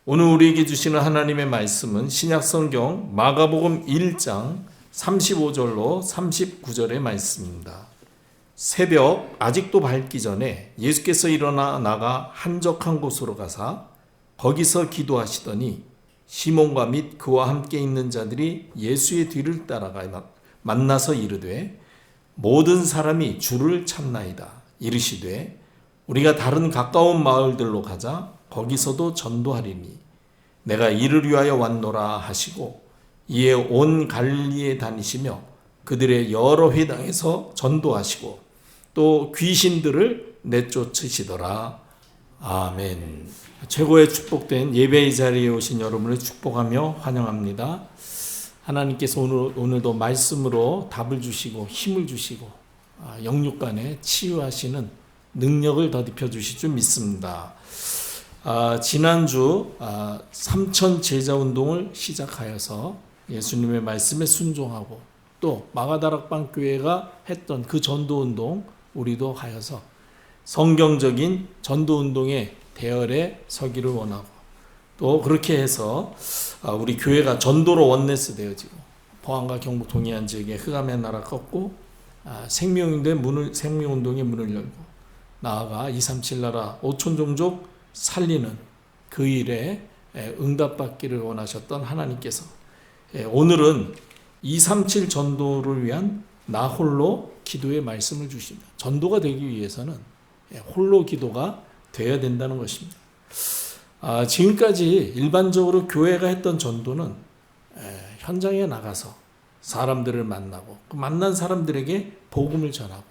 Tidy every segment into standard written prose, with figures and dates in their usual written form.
오늘 우리에게 주시는 하나님의 말씀은 신약성경 마가복음 1장 35절로 39절의 말씀입니다. 새벽 아직도 밝기 전에 예수께서 일어나 나가 한적한 곳으로 가사 거기서 기도하시더니 시몬과 및 그와 함께 있는 자들이 예수의 뒤를 따라가 만나서 이르되 모든 사람이 주를 찾나이다. 이르시되 우리가 다른 가까운 마을들로 가자. 거기서도 전도하리니 내가 이를 위하여 왔노라 하시고 이에 온 갈릴리에 다니시며 그들의 여러 회당에서 전도하시고 또 귀신들을 내쫓으시더라. 아멘. 최고의 축복된 예배의 자리에 오신 여러분을 축복하며 환영합니다. 하나님께서 오늘도 말씀으로 답을 주시고 힘을 주시고 영육간에 치유하시는 능력을 더딥혀 주실 줄 믿습니다. 지난주 삼천 제자 운동을 시작하여서 예수님의 말씀에 순종하고 또 마가다락방 교회가 했던 그 전도 운동 우리도 하여서 성경적인 전도 운동의 대열에 서기를 원하고 또 그렇게 해서 우리 교회가 전도로 원네스 되어지고 포항과 경북 동해안 지역에 흑암의 나라 꺾고 생명운동의 문을 열고 나아가 237 나라 5천 종족 살리는 그 일에 응답받기를 원하셨던 하나님께서 오늘은 237 전도를 위한 나 홀로 기도의 말씀을 주십니다. 전도가 되기 위해서는 홀로 기도가 되어야 된다는 것입니다. 지금까지 일반적으로 교회가 했던 전도는 현장에 나가서 사람들을 만나고 그 만난 사람들에게 복음을 전하고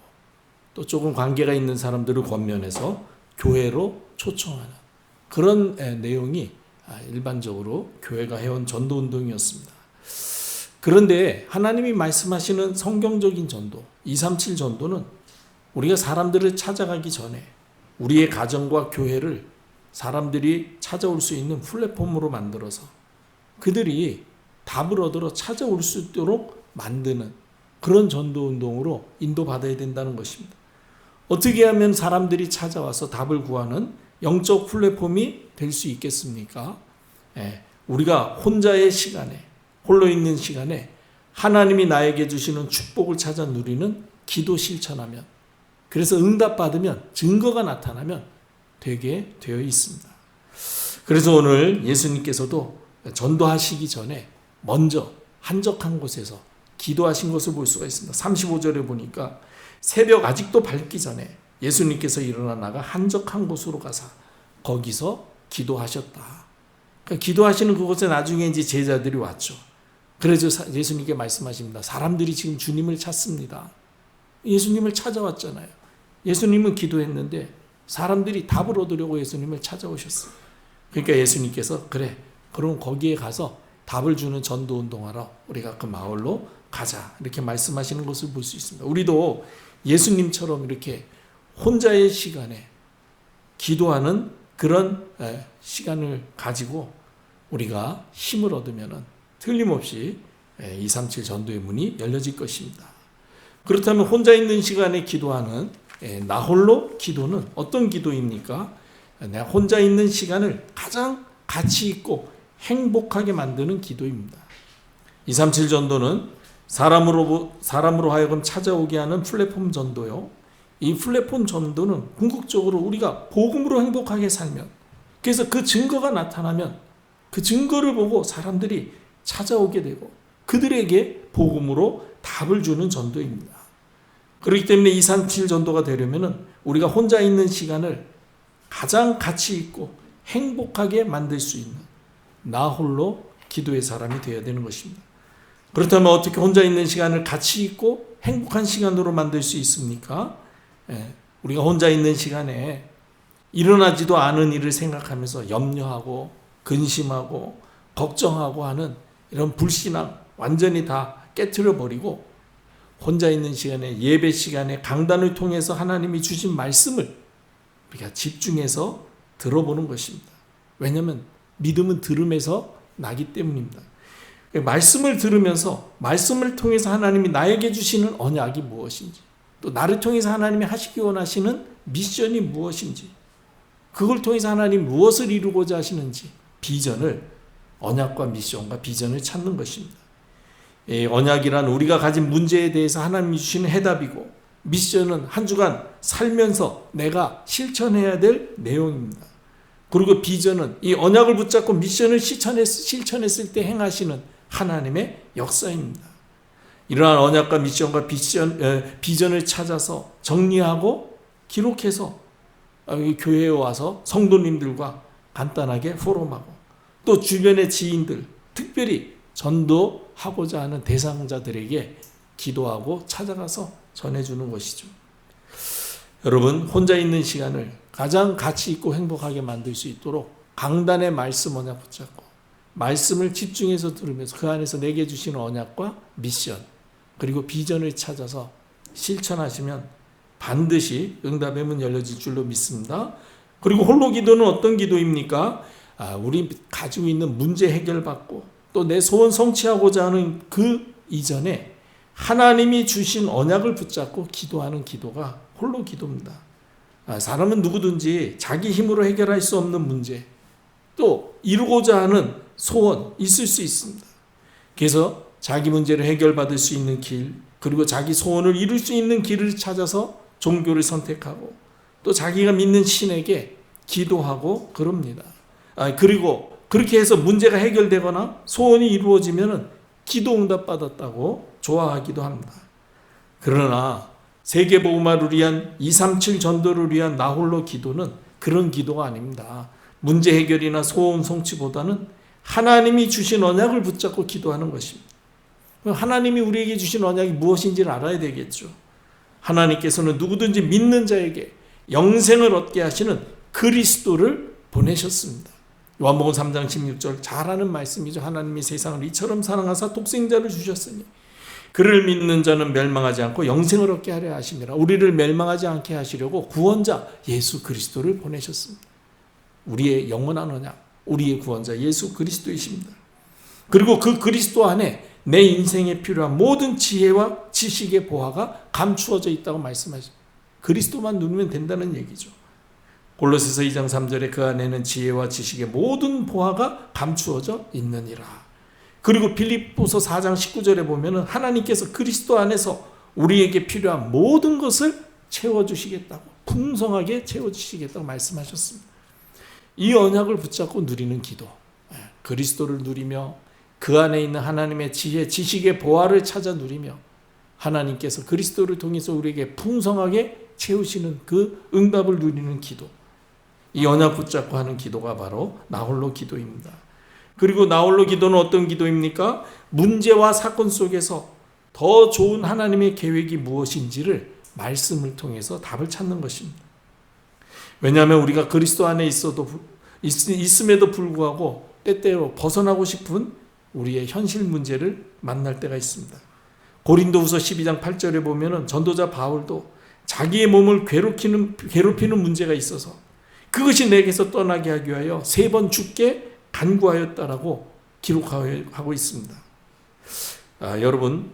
또 조금 관계가 있는 사람들을 권면해서 교회로 초청하는 그런 내용이 일반적으로 교회가 해온 전도운동이었습니다. 그런데 하나님이 말씀하시는 성경적인 전도, 237 전도는 우리가 사람들을 찾아가기 전에 우리의 가정과 교회를 사람들이 찾아올 수 있는 플랫폼으로 만들어서 그들이 답을 얻으러 찾아올 수 있도록 만드는 그런 전도운동으로 인도받아야 된다는 것입니다. 어떻게 하면 사람들이 찾아와서 답을 구하는 영적 플랫폼이 될 수 있겠습니까? 우리가 혼자의 시간에, 홀로 있는 시간에 하나님이 나에게 주시는 축복을 찾아 누리는 기도 실천하면, 그래서 응답받으면, 증거가 나타나면 되게 되어 있습니다. 그래서 오늘 예수님께서도 전도하시기 전에 먼저 한적한 곳에서 기도하신 것을 볼 수가 있습니다. 35절에 보니까 새벽 아직도 밝기 전에 예수님께서 일어나 나가 한적한 곳으로 가사 거기서 기도하셨다. 그러니까 기도하시는 그곳에 나중에 이제 제자들이 왔죠. 그래서 예수님께 말씀하십니다. 사람들이 지금 주님을 찾습니다. 예수님을 찾아왔잖아요. 예수님은 기도했는데 사람들이 답을 얻으려고 예수님을 찾아오셨어요. 그러니까 예수님께서 그래, 그럼 거기에 가서 답을 주는 전도 운동하러 우리가 그 마을로 가자. 이렇게 말씀하시는 것을 볼 수 있습니다. 우리도 예수님처럼 이렇게 혼자의 시간에 기도하는 그런 시간을 가지고 우리가 힘을 얻으면 틀림없이 237 전도의 문이 열려질 것입니다. 그렇다면 혼자 있는 시간에 기도하는 나 홀로 기도는 어떤 기도입니까? 내가 혼자 있는 시간을 가장 가치 있고 행복하게 만드는 기도입니다. 237 전도는 사람으로 하여금 찾아오게 하는 플랫폼 전도요. 이 플랫폼 전도는 궁극적으로 우리가 복음으로 행복하게 살면, 그래서 그 증거가 나타나면 그 증거를 보고 사람들이 찾아오게 되고 그들에게 복음으로 답을 주는 전도입니다. 그렇기 때문에 237 전도가 되려면 우리가 혼자 있는 시간을 가장 가치 있고 행복하게 만들 수 있는 나 홀로 기도의 사람이 되어야 되는 것입니다. 그렇다면 어떻게 혼자 있는 시간을 가치 있고 행복한 시간으로 만들 수 있습니까? 우리가 혼자 있는 시간에 일어나지도 않은 일을 생각하면서 염려하고 근심하고 걱정하고 하는 이런 불신앙 완전히 다 깨트려 버리고 혼자 있는 시간에 예배 시간에 강단을 통해서 하나님이 주신 말씀을 우리가 집중해서 들어보는 것입니다. 왜냐하면 믿음은 들음에서 나기 때문입니다. 말씀을 들으면서 말씀을 통해서 하나님이 나에게 주시는 언약이 무엇인지 또 나를 통해서 하나님이 하시기 원하시는 미션이 무엇인지 그걸 통해서 하나님 무엇을 이루고자 하시는지 비전을, 언약과 미션과 비전을 찾는 것입니다. 언약이란 우리가 가진 문제에 대해서 하나님이 주시는 해답이고, 미션은 한 주간 살면서 내가 실천해야 될 내용입니다. 그리고 비전은 이 언약을 붙잡고 미션을 실천했을 때 행하시는 하나님의 역사입니다. 이러한 언약과 미션과 비전을 찾아서 정리하고 기록해서 교회에 와서 성도님들과 간단하게 포럼하고, 또 주변의 지인들, 특별히 전도하고자 하는 대상자들에게 기도하고 찾아가서 전해주는 것이죠. 여러분, 혼자 있는 시간을 가장 가치 있고 행복하게 만들 수 있도록 강단의 말씀 언약 붙잡고 말씀을 집중해서 들으면서 그 안에서 내게 주시는 언약과 미션, 그리고 비전을 찾아서 실천하시면 반드시 응답의 문 열려질 줄로 믿습니다. 그리고 홀로 기도는 어떤 기도입니까? 우리 가지고 있는 문제 해결받고 또 내 소원 성취하고자 하는 그 이전에 하나님이 주신 언약을 붙잡고 기도하는 기도가 홀로 기도입니다. 사람은 누구든지 자기 힘으로 해결할 수 없는 문제, 또 이루고자 하는 소원 있을 수 있습니다. 그래서 자기 문제를 해결받을 수 있는 길, 그리고 자기 소원을 이룰 수 있는 길을 찾아서 종교를 선택하고 또 자기가 믿는 신에게 기도하고 그럽니다. 그리고 그렇게 해서 문제가 해결되거나 소원이 이루어지면 기도 응답 받았다고 좋아하기도 합니다. 그러나 세계복음화를 위한 237 전도를 위한 나 홀로 기도는 그런 기도가 아닙니다. 문제 해결이나 소원 성취보다는 하나님이 주신 언약을 붙잡고 기도하는 것입니다. 하나님이 우리에게 주신 언약이 무엇인지를 알아야 되겠죠. 하나님께서는 누구든지 믿는 자에게 영생을 얻게 하시는 그리스도를 보내셨습니다. 요한복음 3장 16절 잘 아는 말씀이죠. 하나님이 세상을 이처럼 사랑하사 독생자를 주셨으니 그를 믿는 자는 멸망하지 않고 영생을 얻게 하려 하심이라. 우리를 멸망하지 않게 하시려고 구원자 예수 그리스도를 보내셨습니다. 우리의 영원한 언약, 우리의 구원자 예수 그리스도이십니다. 그리고 그 그리스도 안에 내 인생에 필요한 모든 지혜와 지식의 보화가 감추어져 있다고 말씀하십니다. 그리스도만 누리면 된다는 얘기죠. 골로새서 2장 3절에 그 안에는 지혜와 지식의 모든 보화가 감추어져 있느니라. 그리고 빌립보서 4장 19절에 보면은 하나님께서 그리스도 안에서 우리에게 필요한 모든 것을 채워주시겠다고, 풍성하게 채워주시겠다고 말씀하셨습니다. 이 언약을 붙잡고 누리는 기도, 그리스도를 누리며 그 안에 있는 하나님의 지혜, 지식의 보화를 찾아 누리며 하나님께서 그리스도를 통해서 우리에게 풍성하게 채우시는 그 응답을 누리는 기도, 이 언약 붙잡고 하는 기도가 바로 나홀로 기도입니다. 그리고 나홀로 기도는 어떤 기도입니까? 문제와 사건 속에서 더 좋은 하나님의 계획이 무엇인지를 말씀을 통해서 답을 찾는 것입니다. 왜냐하면 우리가 그리스도 안에 있음에도 불구하고 때때로 벗어나고 싶은 우리의 현실 문제를 만날 때가 있습니다. 고린도후서 12장 8절에 보면은 전도자 바울도 자기의 몸을 괴롭히는 문제가 있어서 그것이 내게서 떠나게 하기 위하여 3번 죽게 간구하였다라고 기록하고 있습니다. 여러분,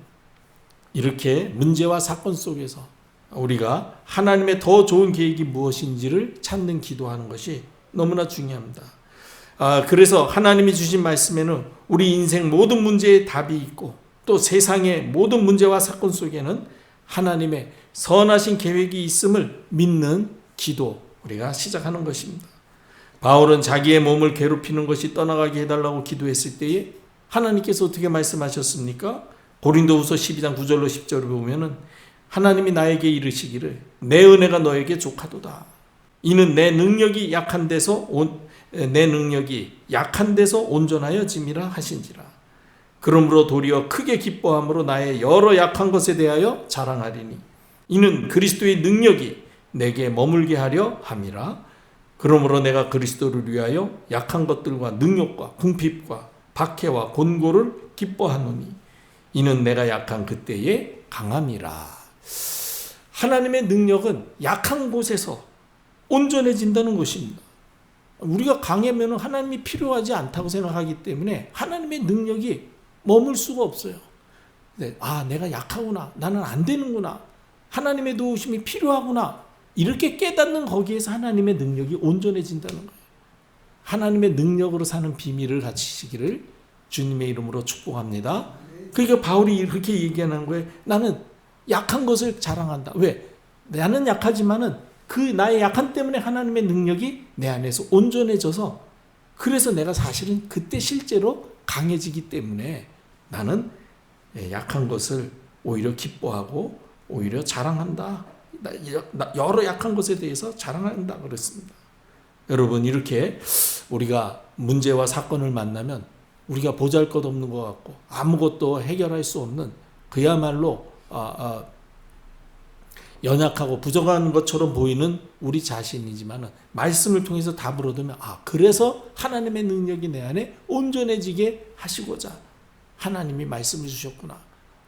이렇게 문제와 사건 속에서 우리가 하나님의 더 좋은 계획이 무엇인지를 찾는 기도하는 것이 너무나 중요합니다. 그래서 하나님이 주신 말씀에는 우리 인생 모든 문제에 답이 있고 또 세상의 모든 문제와 사건 속에는 하나님의 선하신 계획이 있음을 믿는 기도, 우리가 시작하는 것입니다. 바울은 자기의 몸을 괴롭히는 것이 떠나가게 해달라고 기도했을 때에 하나님께서 어떻게 말씀하셨습니까? 고린도후서 12장 9절로 10절을 보면은 하나님이 나에게 이르시기를 내 은혜가 너에게 족하도다. 이는 내 능력이 약한 데서 온전하여 짐이라 하신지라. 그러므로 도리어 크게 기뻐함으로 나의 여러 약한 것에 대하여 자랑하리니 이는 그리스도의 능력이 내게 머물게 하려 함이라. 그러므로 내가 그리스도를 위하여 약한 것들과 능력과 궁핍과 박해와 곤고를 기뻐하노니 이는 내가 약한 그때에 강함이라. 하나님의 능력은 약한 곳에서 온전해진다는 것입니다. 우리가 강하면 하나님이 필요하지 않다고 생각하기 때문에 하나님의 능력이 머물 수가 없어요. 내가 약하구나, 나는 안 되는구나, 하나님의 도우심이 필요하구나, 이렇게 깨닫는 거기에서 하나님의 능력이 온전해진다는 거예요. 하나님의 능력으로 사는 비밀을 갖추시기를 주님의 이름으로 축복합니다. 그러니까 바울이 그렇게 얘기하는 거예요. 나는 약한 것을 자랑한다. 왜? 나는 약하지만은 그 나의 약함 때문에 하나님의 능력이 내 안에서 온전해져서, 그래서 내가 사실은 그때 실제로 강해지기 때문에 나는 약한 것을 오히려 기뻐하고 오히려 자랑한다. 여러 약한 것에 대해서 자랑한다 그랬습니다. 여러분, 이렇게 우리가 문제와 사건을 만나면 우리가 보잘것없는 것 같고 아무것도 해결할 수 없는, 그야말로 연약하고 부족한 것처럼 보이는 우리 자신이지만 말씀을 통해서 답을 얻으면, 그래서 하나님의 능력이 내 안에 온전해지게 하시고자 하나님이 말씀을 주셨구나.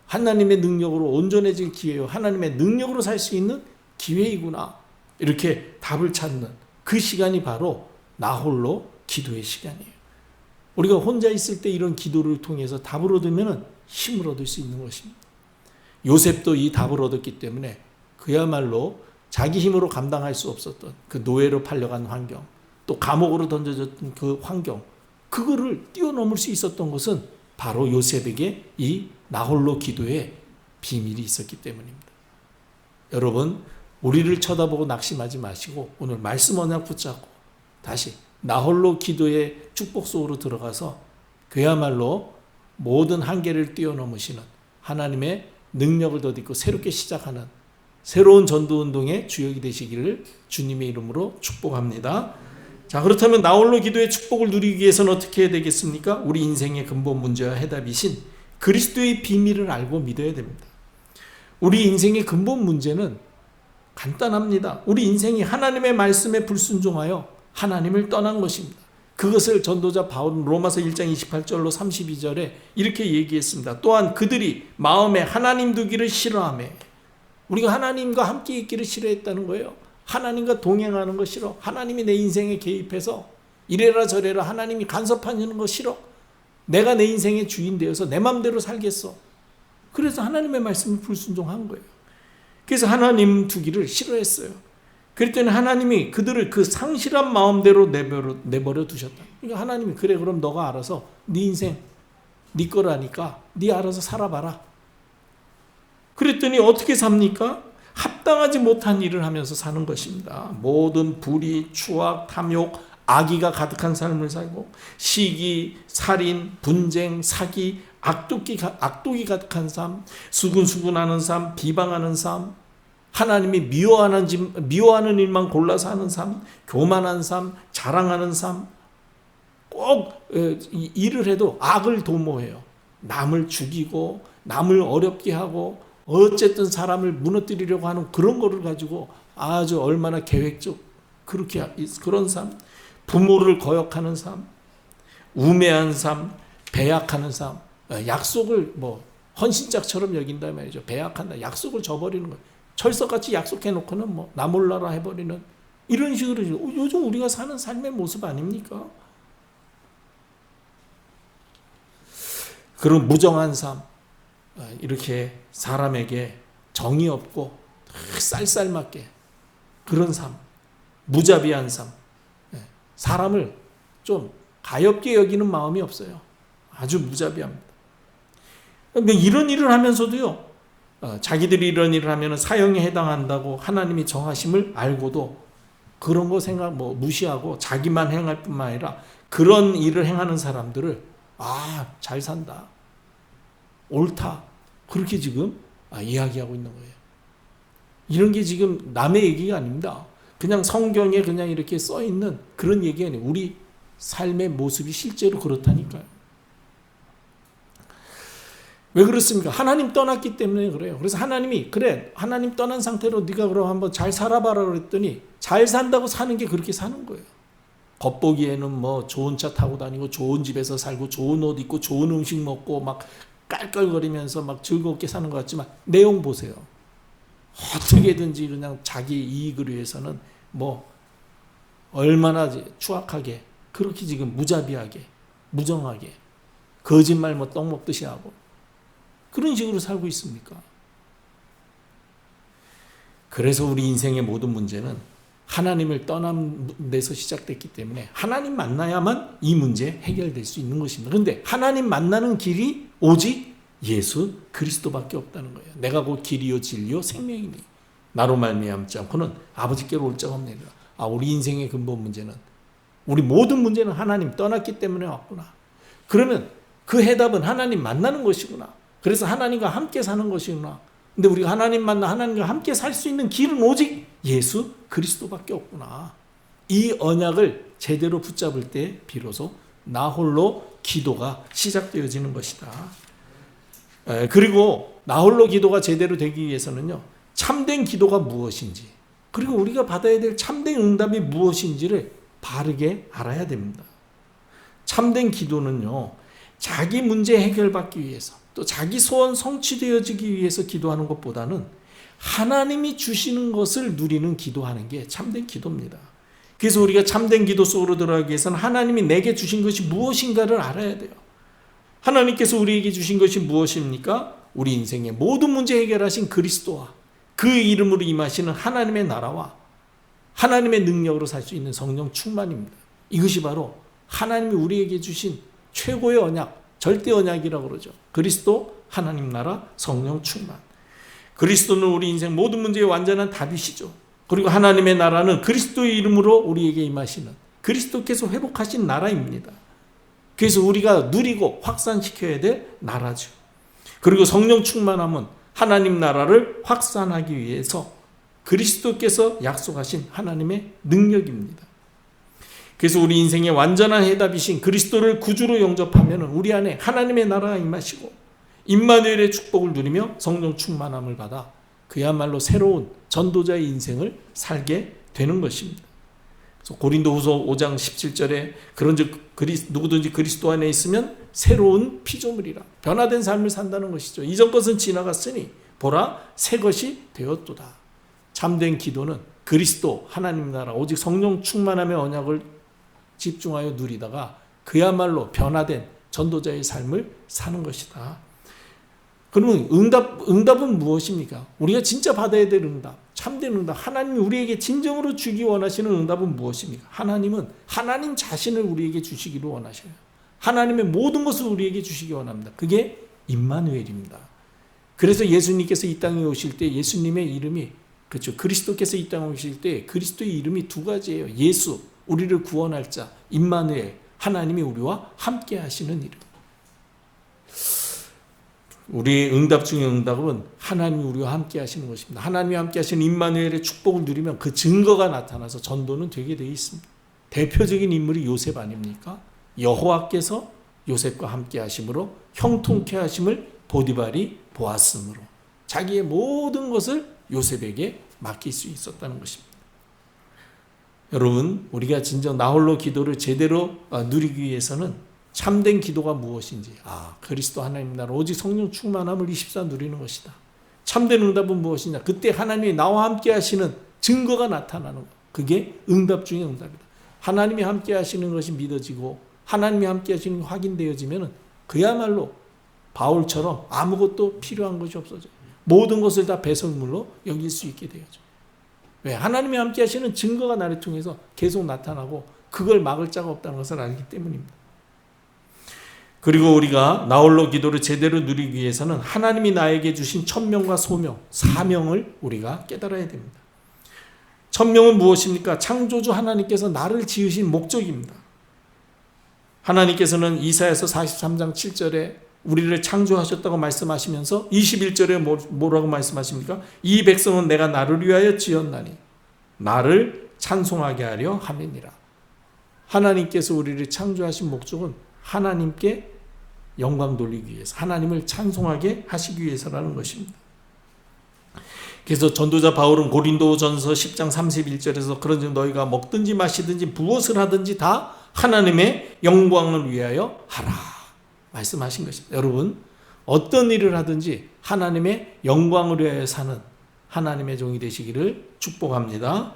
하나님의 능력으로 온전해질 기회요, 하나님의 능력으로 살 수 있는 기회이구나. 이렇게 답을 찾는 그 시간이 바로 나 홀로 기도의 시간이에요. 우리가 혼자 있을 때 이런 기도를 통해서 답을 얻으면 힘을 얻을 수 있는 것입니다. 요셉도 이 답을 얻었기 때문에 그야말로 자기 힘으로 감당할 수 없었던 그 노예로 팔려간 환경, 또 감옥으로 던져졌던 그 환경, 그거를 뛰어넘을 수 있었던 것은 바로 요셉에게 이 나홀로 기도의 비밀이 있었기 때문입니다. 여러분, 우리를 쳐다보고 낙심하지 마시고 오늘 말씀 언약 붙잡고 다시 나홀로 기도의 축복 속으로 들어가서 그야말로 모든 한계를 뛰어넘으시는 하나님의 능력을 덧입고 새롭게 시작하는 새로운 전도운동의 주역이 되시기를 주님의 이름으로 축복합니다. 자, 그렇다면 나홀로 기도의 축복을 누리기 위해서는 어떻게 해야 되겠습니까? 우리 인생의 근본 문제와 해답이신 그리스도의 비밀을 알고 믿어야 됩니다. 우리 인생의 근본 문제는 간단합니다. 우리 인생이 하나님의 말씀에 불순종하여 하나님을 떠난 것입니다. 그것을 전도자 바울은 로마서 1장 28절로 32절에 이렇게 얘기했습니다. 또한 그들이 마음에 하나님 두기를 싫어하며, 우리가 하나님과 함께 있기를 싫어했다는 거예요. 하나님과 동행하는 거 싫어. 하나님이 내 인생에 개입해서 이래라 저래라 하나님이 간섭하는 거 싫어. 내가 내 인생의 주인 되어서 내 마음대로 살겠어. 그래서 하나님의 말씀을 불순종한 거예요. 그래서 하나님 두기를 싫어했어요. 그랬더니 하나님이 그들을 그 상실한 마음대로 내버려 두셨다. 그러니까 하나님이 그래, 그럼 너가 알아서 네 인생 네 거라니까 네 알아서 살아봐라. 그랬더니 어떻게 삽니까? 합당하지 못한 일을 하면서 사는 것입니다. 모든 불의, 추악, 탐욕, 악의가 가득한 삶을 살고 시기, 살인, 분쟁, 사기, 악독이 가득한 삶, 수군수군하는 삶, 비방하는 삶, 하나님이 미워하는 일만 골라서 하는 삶, 교만한 삶, 자랑하는 삶, 꼭 일을 해도 악을 도모해요. 남을 죽이고 남을 어렵게 하고 어쨌든 사람을 무너뜨리려고 하는 그런 거를 가지고 아주 얼마나 계획적 그런 삶, 부모를 거역하는 삶, 우매한 삶, 배약하는 삶, 약속을 헌신짝처럼 여긴다 말이죠. 배약한다, 약속을 저버리는 거예요. 철석같이 약속해놓고는 나 몰라라 해버리는 이런 식으로 요즘 우리가 사는 삶의 모습 아닙니까? 그런 무정한 삶, 이렇게 사람에게 정이 없고 쌀쌀맞게 그런 삶, 무자비한 삶, 사람을 좀 가엽게 여기는 마음이 없어요. 아주 무자비합니다. 근데 이런 일을 하면서도요, 자기들이 이런 일을 하면 사형에 해당한다고 하나님이 정하심을 알고도 그런 거 무시하고 자기만 행할 뿐만 아니라 그런 일을 행하는 사람들을 잘 산다, 옳다, 그렇게 지금 이야기하고 있는 거예요. 이런 게 지금 남의 얘기가 아닙니다. 그냥 성경에 그냥 이렇게 써 있는 그런 얘기 아니에요. 우리 삶의 모습이 실제로 그렇다니까요. 왜 그렇습니까? 하나님 떠났기 때문에 그래요. 그래서 하나님이 하나님 떠난 상태로 네가 그럼 한번 잘 살아봐라 그랬더니 잘 산다고 사는 게 그렇게 사는 거예요. 겉보기에는 좋은 차 타고 다니고 좋은 집에서 살고 좋은 옷 입고 좋은 음식 먹고 막 깔깔거리면서 막 즐겁게 사는 것 같지만 내용 보세요. 어떻게든지 그냥 자기 이익을 위해서는 얼마나 추악하게 그렇게 지금 무자비하게 무정하게 거짓말 떡 먹듯이 하고 그런 식으로 살고 있습니까? 그래서 우리 인생의 모든 문제는 하나님을 떠난 데서 시작됐기 때문에 하나님 만나야만 이 문제 해결될 수 있는 것입니다. 그런데 하나님 만나는 길이 오직 예수 그리스도밖에 없다는 거예요. 내가 곧 길이요 진리요 생명이니 나로 말미암지 않고는 아버지께로 올 자가 없느니라. 우리 인생의 근본 문제는, 우리 모든 문제는 하나님 떠났기 때문에 왔구나. 그러면 그 해답은 하나님 만나는 것이구나. 그래서 하나님과 함께 사는 것이구나. 근데 우리가 하나님 만나 하나님과 함께 살 수 있는 길은 오직 예수 그리스도밖에 없구나. 이 언약을 제대로 붙잡을 때 비로소 나 홀로 기도가 시작되어지는 것이다. 그리고 나 홀로 기도가 제대로 되기 위해서는요, 참된 기도가 무엇인지, 그리고 우리가 받아야 될 참된 응답이 무엇인지를 바르게 알아야 됩니다. 참된 기도는요, 자기 문제 해결받기 위해서, 또 자기 소원 성취되어지기 위해서 기도하는 것보다는 하나님이 주시는 것을 누리는 기도하는 게 참된 기도입니다. 그래서 우리가 참된 기도 속으로 들어가기 위해서는 하나님이 내게 주신 것이 무엇인가를 알아야 돼요. 하나님께서 우리에게 주신 것이 무엇입니까? 우리 인생의 모든 문제 해결하신 그리스도와 그 이름으로 임하시는 하나님의 나라와 하나님의 능력으로 살 수 있는 성령 충만입니다. 이것이 바로 하나님이 우리에게 주신 최고의 언약, 절대 언약이라고 그러죠. 그리스도, 하나님 나라, 성령 충만. 그리스도는 우리 인생 모든 문제의 완전한 답이시죠. 그리고 하나님의 나라는 그리스도의 이름으로 우리에게 임하시는, 그리스도께서 회복하신 나라입니다. 그래서 우리가 누리고 확산시켜야 될 나라죠. 그리고 성령 충만함은 하나님 나라를 확산하기 위해서 그리스도께서 약속하신 하나님의 능력입니다. 그래서 우리 인생의 완전한 해답이신 그리스도를 구주로 영접하면 우리 안에 하나님의 나라가 임하시고 임마누엘의 축복을 누리며 성령 충만함을 받아 그야말로 새로운 전도자의 인생을 살게 되는 것입니다. 그래서 고린도후서 5장 17절에 그런즉 누구든지 그리스도 안에 있으면 새로운 피조물이라, 변화된 삶을 산다는 것이죠. 이전 것은 지나갔으니 보라 새 것이 되었도다. 참된 기도는 그리스도 하나님 나라 오직 성령 충만함의 언약을 집중하여 누리다가 그야말로 변화된 전도자의 삶을 사는 것이다. 그러면 응답은 무엇입니까? 우리가 진짜 받아야 될 응답, 참된 응답, 하나님이 우리에게 진정으로 주기 원하시는 응답은 무엇입니까? 하나님은 하나님 자신을 우리에게 주시기를 원하셔요. 하나님의 모든 것을 우리에게 주시기 원합니다. 그게 임마누엘입니다. 그래서 예수님께서 이 땅에 오실 때 예수님의 이름이, 그렇죠, 그리스도께서 이 땅에 오실 때 그리스도의 이름이 두 가지예요. 예수, 우리를 구원할 자, 임마누엘, 하나님이 우리와 함께 하시는 이름. 우리의 응답 중의 응답은 하나님이 우리와 함께 하시는 것입니다. 하나님이 함께 하시는 임마누엘의 축복을 누리면 그 증거가 나타나서 전도는 되게 되어 있습니다. 대표적인 인물이 요셉 아닙니까? 여호와께서 요셉과 함께 하심으로 형통케 하심을 보디발이 보았으므로 자기의 모든 것을 요셉에게 맡길 수 있었다는 것입니다. 여러분, 우리가 진정 나홀로 기도를 제대로 누리기 위해서는 참된 기도가 무엇인지, 그리스도 하나님 나라 오직 성령 충만함을 24 누리는 것이다. 참된 응답은 무엇이냐? 그때 하나님이 나와 함께 하시는 증거가 나타나는 것. 그게 응답 중의 응답이다. 하나님이 함께 하시는 것이 믿어지고 하나님이 함께 하시는 것이 확인되어지면 그야말로 바울처럼 아무것도 필요한 것이 없어져요. 모든 것을 다 배설물로 여길 수 있게 되어져. 왜? 하나님이 함께 하시는 증거가 나를 통해서 계속 나타나고 그걸 막을 자가 없다는 것을 알기 때문입니다. 그리고 우리가 나홀로 기도를 제대로 누리기 위해서는 하나님이 나에게 주신 천명과 소명, 사명을 우리가 깨달아야 됩니다. 천명은 무엇입니까? 창조주 하나님께서 나를 지으신 목적입니다. 하나님께서는 이사야서 43장 7절에 우리를 창조하셨다고 말씀하시면서 21절에 뭐라고 말씀하십니까? 이 백성은 내가 나를 위하여 지었나니 나를 찬송하게 하려 함이니라. 하나님께서 우리를 창조하신 목적은 하나님께 영광 돌리기 위해서, 하나님을 찬송하게 하시기 위해서라는 것입니다. 그래서 전도자 바울은 고린도전서 10장 31절에서 그런즉 너희가 먹든지 마시든지 무엇을 하든지 다 하나님의 영광을 위하여 하라 말씀하신 것입니다. 여러분, 어떤 일을 하든지 하나님의 영광을 위하여 사는 하나님의 종이 되시기를 축복합니다.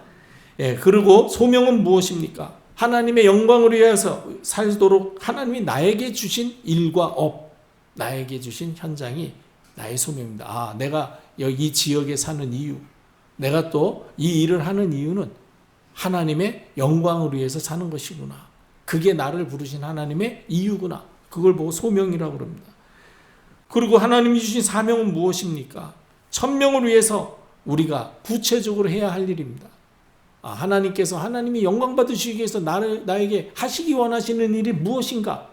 그리고 소명은 무엇입니까? 하나님의 영광을 위해서 살도록 하나님이 나에게 주신 일과 업, 나에게 주신 현장이 나의 소명입니다. 내가 여기 이 지역에 사는 이유, 내가 또 이 일을 하는 이유는 하나님의 영광을 위해서 사는 것이구나. 그게 나를 부르신 하나님의 이유구나. 그걸 보고 소명이라고 그럽니다. 그리고 하나님이 주신 사명은 무엇입니까? 천명을 위해서 우리가 구체적으로 해야 할 일입니다. 하나님께서 하나님이 영광 받으시기 위해서 나에게 하시기 원하시는 일이 무엇인가?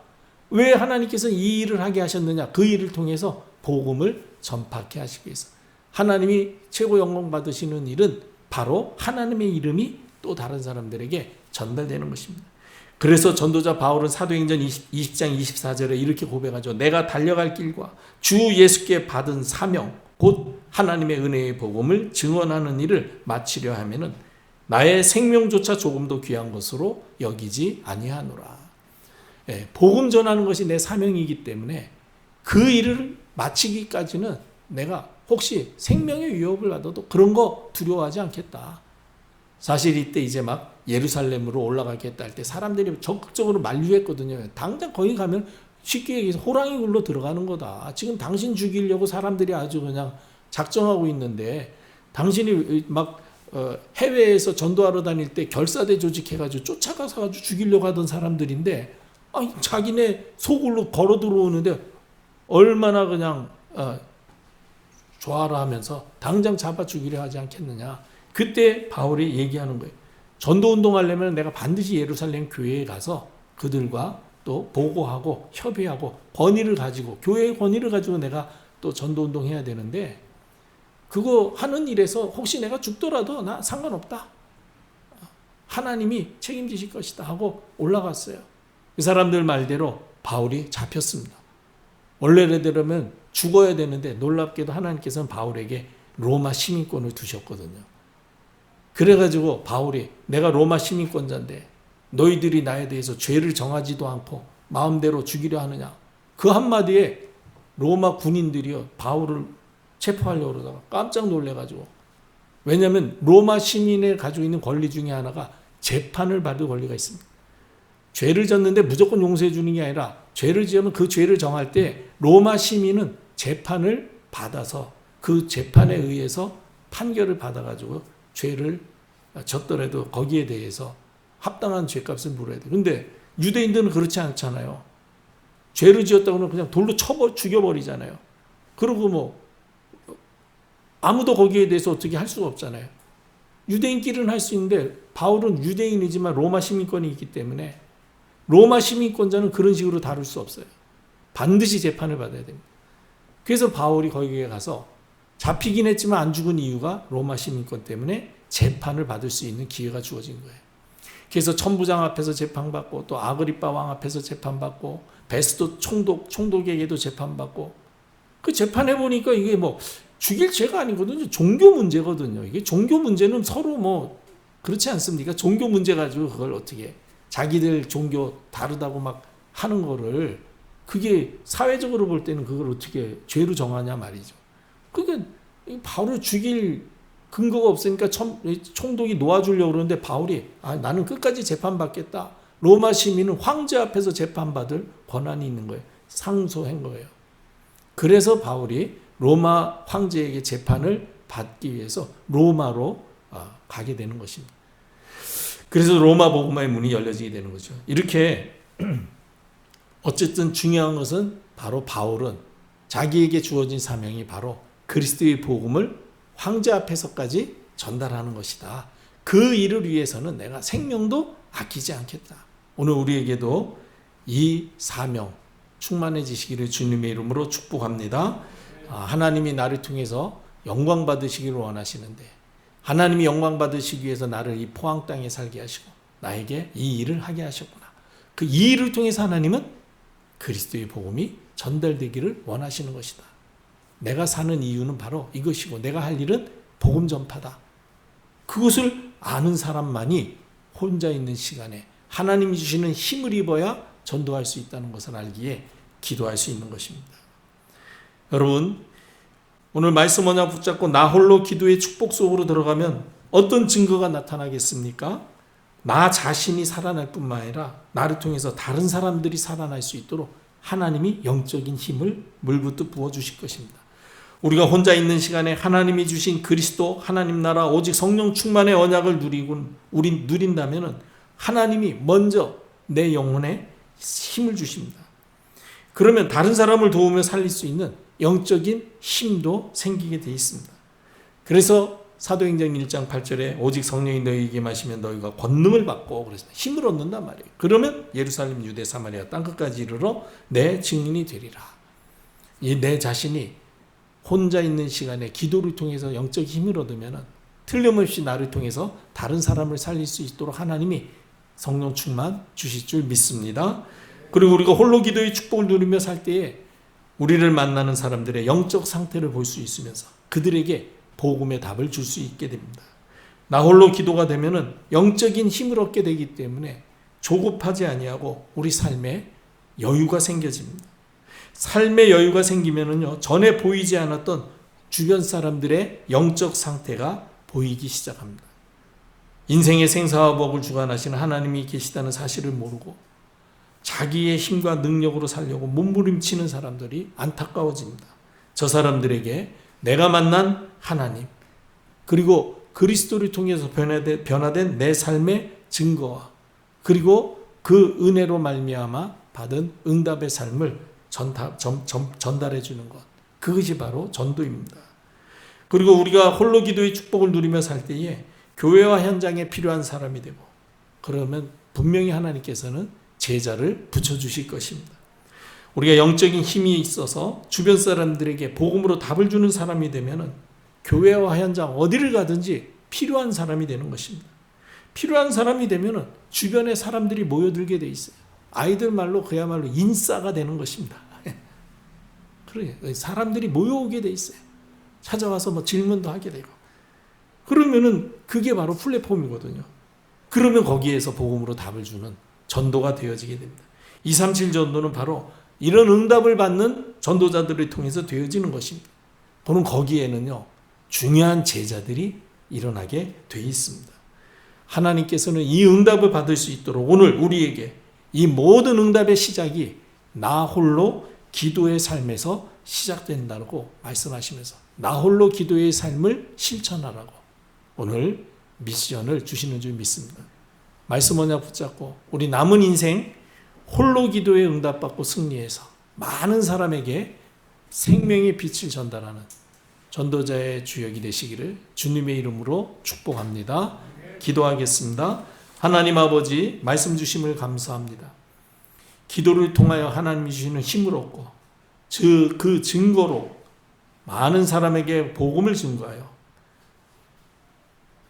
왜 하나님께서 이 일을 하게 하셨느냐? 그 일을 통해서 복음을 전파케 하시기 위해서. 하나님이 최고 영광 받으시는 일은 바로 하나님의 이름이 또 다른 사람들에게 전달되는 것입니다. 그래서 전도자 바울은 사도행전 20장 24절에 이렇게 고백하죠. 내가 달려갈 길과 주 예수께 받은 사명 곧 하나님의 은혜의 복음을 증언하는 일을 마치려 하면은 나의 생명조차 조금도 귀한 것으로 여기지 아니하노라. 복음 전하는 것이 내 사명이기 때문에 그 일을 마치기까지는 내가 혹시 생명의 위협을 받아도 그런 거 두려워하지 않겠다. 사실 이때 이제 막 예루살렘으로 올라가겠다 할 때 사람들이 적극적으로 만류했거든요. 당장 거기 가면 쉽게 얘기해서 호랑이 굴로 들어가는 거다. 지금 당신 죽이려고 사람들이 아주 그냥 작정하고 있는데 당신이 막 해외에서 전도하러 다닐 때 결사대 조직해가지고 쫓아가서 죽이려고 하던 사람들인데 자기네 소굴로 걸어 들어오는데 얼마나 그냥 좋아라 하면서 당장 잡아 죽이려 하지 않겠느냐. 그때 바울이 얘기하는 거예요. 전도운동 하려면 내가 반드시 예루살렘 교회에 가서 그들과 또 보고하고 협의하고 권위를 가지고 교회의 권위를 가지고 내가 또 전도운동 해야 되는데 그거 하는 일에서 혹시 내가 죽더라도 나 상관없다. 하나님이 책임지실 것이다 하고 올라갔어요. 그 사람들 말대로 바울이 잡혔습니다. 원래대로면 죽어야 되는데 놀랍게도 하나님께서는 바울에게 로마 시민권을 두셨거든요. 그래가지고 바울이 내가 로마 시민권자인데 너희들이 나에 대해서 죄를 정하지도 않고 마음대로 죽이려 하느냐. 그 한마디에 로마 군인들이요 바울을 체포하려고 그러다가 깜짝 놀래가지고 왜냐하면 로마 시민이 가지고 있는 권리 중에 하나가 재판을 받을 권리가 있습니다. 죄를 졌는데 무조건 용서해 주는 게 아니라 죄를 지으면 그 죄를 정할 때 로마 시민은 재판을 받아서 그 재판에 의해서 판결을 받아가지고 죄를 졌더라도 거기에 대해서 합당한 죄값을 물어야 돼요. 근데 유대인들은 그렇지 않잖아요. 죄를 지었다고는 그냥 돌로 죽여버리잖아요. 그리고 뭐 아무도 거기에 대해서 어떻게 할 수가 없잖아요. 유대인끼리는 할 수 있는데 바울은 유대인이지만 로마 시민권이 있기 때문에 로마 시민권자는 그런 식으로 다룰 수 없어요. 반드시 재판을 받아야 됩니다. 그래서 바울이 거기에 가서 잡히긴 했지만 안 죽은 이유가 로마 시민권 때문에 재판을 받을 수 있는 기회가 주어진 거예요. 그래서 천부장 앞에서 재판받고 또 아그리빠 왕 앞에서 재판받고 베스도 총독에게도 재판받고 그 재판해보니까 이게 뭐 죽일 죄가 아니거든요. 종교 문제거든요. 이게 종교 문제는 서로 뭐 그렇지 않습니까? 종교 문제 가지고 그걸 어떻게 자기들 종교 다르다고 막 하는 거를 그게 사회적으로 볼 때는 그걸 어떻게 죄로 정하냐 말이죠. 그러니까 바울을 죽일 근거가 없으니까 총독이 놓아주려고 그러는데 바울이 나는 끝까지 재판받겠다. 로마 시민은 황제 앞에서 재판받을 권한이 있는 거예요. 상소한 거예요. 그래서 바울이 로마 황제에게 재판을 받기 위해서 로마로 가게 되는 것입니다. 그래서 로마 복음화의 문이 열려지게 되는 거죠. 이렇게 어쨌든 중요한 것은 바로 바울은 자기에게 주어진 사명이 바로 그리스도의 복음을 황제 앞에서까지 전달하는 것이다. 그 일을 위해서는 내가 생명도 아끼지 않겠다. 오늘 우리에게도 이 사명 충만해지시기를 주님의 이름으로 축복합니다. 하나님이 나를 통해서 영광 받으시기를 원하시는데 하나님이 영광 받으시기 위해서 나를 이 포항 땅에 살게 하시고 나에게 이 일을 하게 하셨구나. 그 이 일을 통해서 하나님은 그리스도의 복음이 전달되기를 원하시는 것이다. 내가 사는 이유는 바로 이것이고 내가 할 일은 복음 전파다. 그것을 아는 사람만이 혼자 있는 시간에 하나님이 주시는 힘을 입어야 전도할 수 있다는 것을 알기에 기도할 수 있는 것입니다. 여러분, 오늘 말씀 언약 붙잡고 나 홀로 기도의 축복 속으로 들어가면 어떤 증거가 나타나겠습니까? 나 자신이 살아날 뿐만 아니라 나를 통해서 다른 사람들이 살아날 수 있도록 하나님이 영적인 힘을 물붓듯 부어주실 것입니다. 우리가 혼자 있는 시간에 하나님이 주신 그리스도 하나님 나라 오직 성령 충만의 언약을 누린다면 하나님이 먼저 내 영혼에 힘을 주십니다. 그러면 다른 사람을 도우며 살릴 수 있는 영적인 힘도 생기게 되어 있습니다. 그래서 사도행전 1장 8절에 오직 성령이 너희에게 마시면 너희가 권능을 받고 그랬습니다. 힘을 얻는단 말이에요. 그러면 예루살렘, 유대, 사마리아 땅끝까지 이르러 내 증인이 되리라. 이 내 자신이 혼자 있는 시간에 기도를 통해서 영적 힘을 얻으면 틀림없이 나를 통해서 다른 사람을 살릴 수 있도록 하나님이 성령 충만 주실 줄 믿습니다. 그리고 우리가 홀로 기도의 축복을 누리며 살 때에 우리를 만나는 사람들의 영적 상태를 볼 수 있으면서 그들에게 복음의 답을 줄 수 있게 됩니다. 나 홀로 기도가 되면은 영적인 힘을 얻게 되기 때문에 조급하지 아니하고 우리 삶에 여유가 생겨집니다. 삶의 여유가 생기면은요, 전에 보이지 않았던 주변 사람들의 영적 상태가 보이기 시작합니다. 인생의 생사와 복을 주관하시는 하나님이 계시다는 사실을 모르고 자기의 힘과 능력으로 살려고 몸부림치는 사람들이 안타까워집니다. 저 사람들에게 내가 만난 하나님, 그리고 그리스도를 통해서 변화된 내 삶의 증거와 그리고 그 은혜로 말미암아 받은 응답의 삶을 전달해 주는 것, 그것이 바로 전도입니다. 그리고 우리가 홀로 기도의 축복을 누리며 살 때에 교회와 현장에 필요한 사람이 되고, 그러면 분명히 하나님께서는 제자를 붙여주실 것입니다. 우리가 영적인 힘이 있어서 주변 사람들에게 복음으로 답을 주는 사람이 되면 교회와 현장 어디를 가든지 필요한 사람이 되는 것입니다. 필요한 사람이 되면 주변에 사람들이 모여들게 돼 있어요. 아이들 말로 그야말로 인싸가 되는 것입니다. 그래, 사람들이 모여오게 돼 있어요. 찾아와서 뭐 질문도 하게 되고. 그러면은 그게 바로 플랫폼이거든요. 그러면 거기에서 복음으로 답을 주는 전도가 되어지게 됩니다. 237 전도는 바로 이런 응답을 받는 전도자들을 통해서 되어지는 것입니다. 또는 거기에는요, 중요한 제자들이 일어나게 돼 있습니다. 하나님께서는 이 응답을 받을 수 있도록 오늘 우리에게 이 모든 응답의 시작이 나 홀로 기도의 삶에서 시작된다고 말씀하시면서 나 홀로 기도의 삶을 실천하라고 오늘 미션을 주시는 줄 믿습니다. 말씀 언약 붙잡고 우리 남은 인생 홀로 기도에 응답받고 승리해서 많은 사람에게 생명의 빛을 전달하는 전도자의 주역이 되시기를 주님의 이름으로 축복합니다. 기도하겠습니다. 하나님 아버지, 말씀 주심을 감사합니다. 기도를 통하여 하나님이 주시는 힘을 얻고 그 증거로 많은 사람에게 복음을 증거하여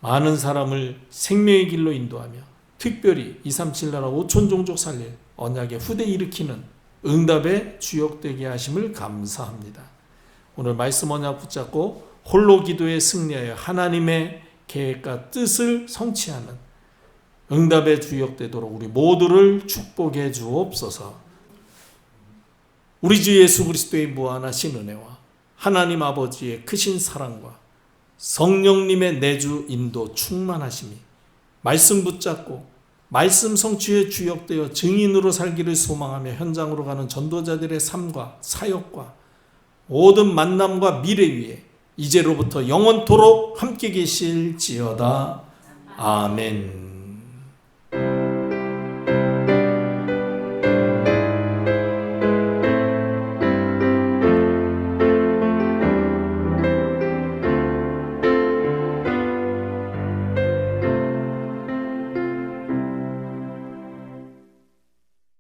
많은 사람을 생명의 길로 인도하며 특별히 237 나라 5천 종족 살릴 언약의 후대 일으키는 응답의 주역되게 하심을 감사합니다. 오늘 말씀 언약 붙잡고 홀로 기도에 승리하여 하나님의 계획과 뜻을 성취하는 응답의 주역되도록 우리 모두를 축복해 주옵소서. 우리 주 예수 그리스도의 무한하신 은혜와 하나님 아버지의 크신 사랑과 성령님의 내주 인도 충만하심이 말씀 붙잡고 말씀 성취의 주역되어 증인으로 살기를 소망하며 현장으로 가는 전도자들의 삶과 사역과 모든 만남과 미래 위에 이제로부터 영원토록 함께 계실지어다. 아멘.